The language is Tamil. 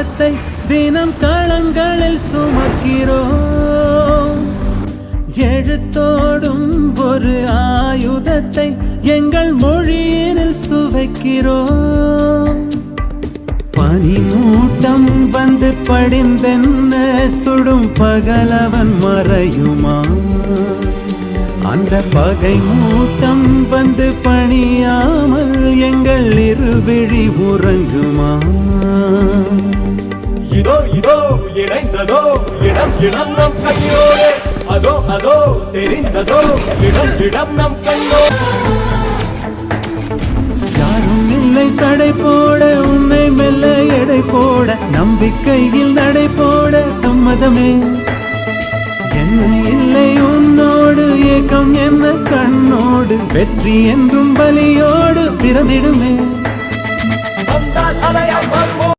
பாரத்தை தினம் களங்களில் சுமக்கிறோம். எழுத்தோடும் ஒரு ஆயுதத்தை எங்கள் மொழியினில் சுவைக்கிறோம். பனிமூட்டம் வந்து படிந்தென்ன சுடும் பகலவன் மறையுமா? அந்த பகை மூட்டம் வந்து பணியாமல் எங்கள் இருவிழி உறங்குமா? இதோ இதோ இணைந்ததோ இடம் இடம் நம் கையோடு, அதோ அதோ தெரிந்ததோ இடம் இடம் நம் கண்ணோ. யாரும் இல்லை தடை போட, உன்னை மெல்ல எடை போட, நம்பிக்கையில் நடை போட சம்மதமே. என்ன இல்லை உன்னோடு, ஏக்கம் என்ன கண்ணோடு, வெற்றி என்றும் பலியோடு பிறந்திடுமே. வந்தால் அலையாய் வருவோம்.